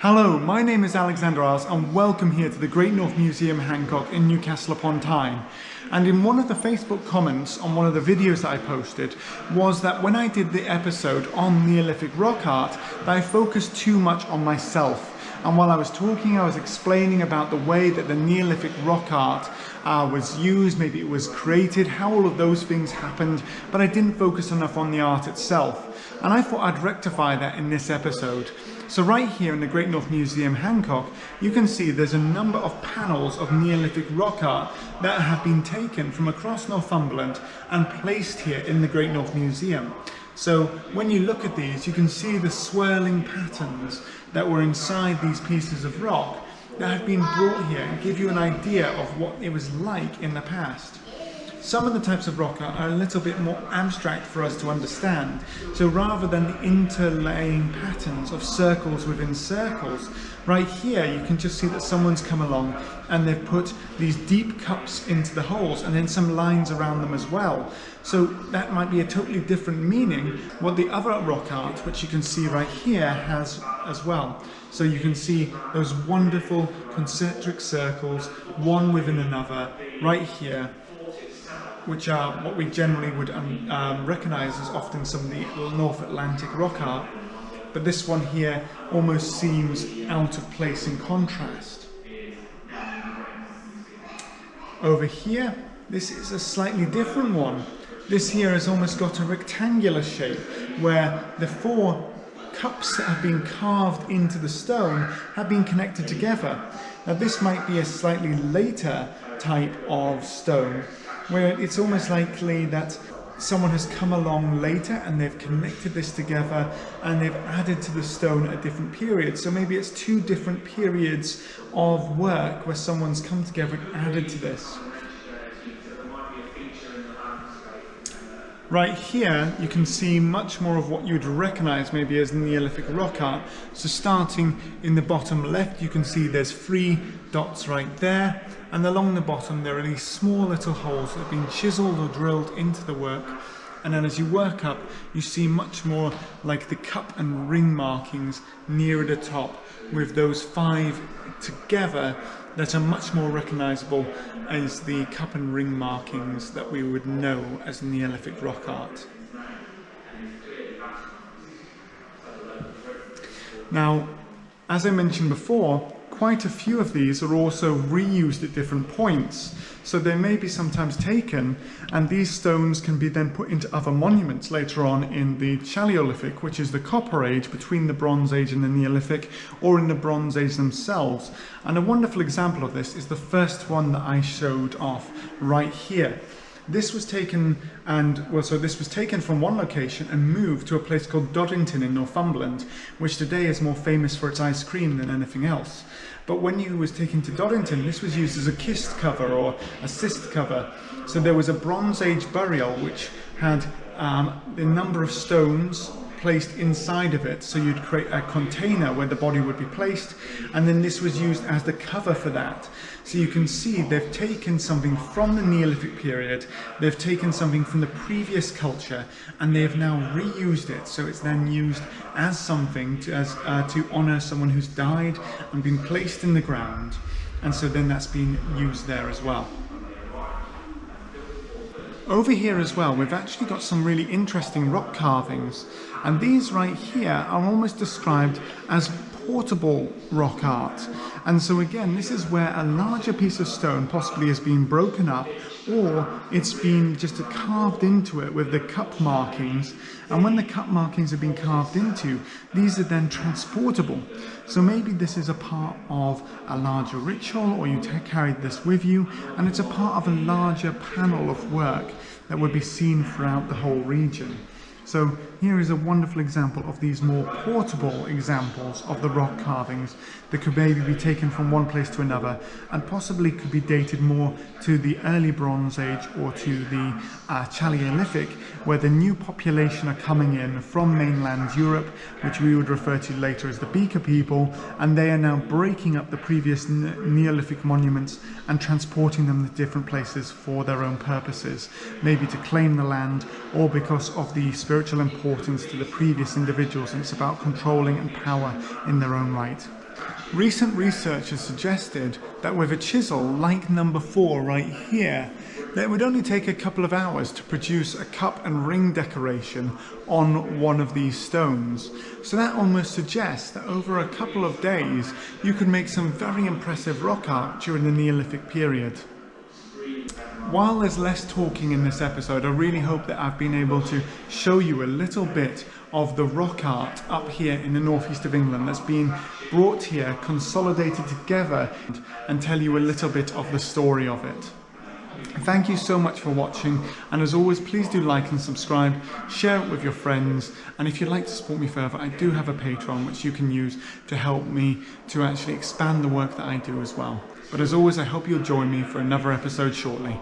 Hello, my name is Alexander Isles and welcome here to the Great North Museum Hancock in Newcastle upon Tyne. And in one of the Facebook comments on one of the videos that I posted was that when I did the episode on Neolithic Rock Art, that I focused too much on myself. And while I was talking, I was explaining about the way that the Neolithic rock art was used, maybe it was created, how all of those things happened, but I didn't focus enough on the art itself. And I thought I'd rectify that in this episode. So right here in the Great North Museum Hancock, you can see there's a number of panels of Neolithic rock art that have been taken from across Northumberland and placed here in the Great North Museum. So when you look at these, you can see the swirling patterns that were inside these pieces of rock that have been brought here and give you an idea of what it was like in the past. Some of the types of rock art are a little bit more abstract for us to understand. So rather than the interlaying patterns of circles within circles, right here you can just see that someone's come along and they've put these deep cups into the holes and then some lines around them as well. So that might be a totally different meaning what the other rock art, which you can see right here, has as well. So you can see those wonderful concentric circles, one within another, right here, which are what we generally would recognize as often some of the North Atlantic rock art. But this one here almost seems out of place in contrast. Over here, this is a slightly different one. This here has almost got a rectangular shape where the four cups that have been carved into the stone have been connected together. Now this might be a slightly later type of stone, where it's almost likely that someone has come along later and they've connected this together and they've added to the stone at different periods. So maybe it's two different periods of work where someone's come together and added to this. Right here you can see much more of what you would recognize maybe as Neolithic rock art. So starting in the bottom left, you can see there's 3 dots right there, and along the bottom there are these small little holes that have been chiseled or drilled into the work. And then as you work up, you see much more like the cup and ring markings nearer the top, with those 5 together that are much more recognizable as the cup and ring markings that we would know as Neolithic rock art. Now, as I mentioned before, quite a few of these are also reused at different points. So they may be sometimes taken, and these stones can be then put into other monuments later on in the Paleolithic, which is the Copper Age between the Bronze Age and the Neolithic, or in the Bronze Age themselves. And a wonderful example of this is the first one that I showed off right here. This was taken this was taken from one location and moved to a place called Doddington in Northumberland, which today is more famous for its ice cream than anything else. But when it was taken to Doddington, this was used as a kist cover or a cist cover. So there was a Bronze Age burial which had a number of stones placed inside of it, so you'd create a container where the body would be placed, and then this was used as the cover for that. So you can see they've taken something from the Neolithic period, they've taken something from the previous culture, and they've now reused it, so it's then used as something to honour someone who's died and been placed in the ground, and so then that's been used there as well. Over here as well, we've actually got some really interesting rock carvings, and these right here are almost described as portable rock art. And so again, this is where a larger piece of stone possibly has been broken up, or it's been just carved into it with the cup markings, and when the cup markings have been carved into, these are then transportable. So maybe this is a part of a larger ritual, or you carried this with you, and it's a part of a larger panel of work that would be seen throughout the whole region. So here is a wonderful example of these more portable examples of the rock carvings that could maybe be taken from one place to another, and possibly could be dated more to the early Bronze Age or to the Paleolithic, where the new population are coming in from mainland Europe, which we would refer to later as the Beaker people, and they are now breaking up the previous Neolithic monuments and transporting them to different places for their own purposes, maybe to claim the land or because of the spiritual importance to the previous individuals, and it's about controlling and power in their own right. Recent research has suggested that with a chisel like number 4 right here, that it would only take a couple of hours to produce a cup and ring decoration on one of these stones. So that almost suggests that over a couple of days you could make some very impressive rock art during the Neolithic period. While there's less talking in this episode, I really hope that I've been able to show you a little bit of the rock art up here in the northeast of England that's been brought here, consolidated together, and tell you a little bit of the story of it. Thank you so much for watching, and as always, please do like and subscribe, share it with your friends, and if you'd like to support me further, I do have a Patreon which you can use to help me to actually expand the work that I do as well. But as always, I hope you'll join me for another episode shortly.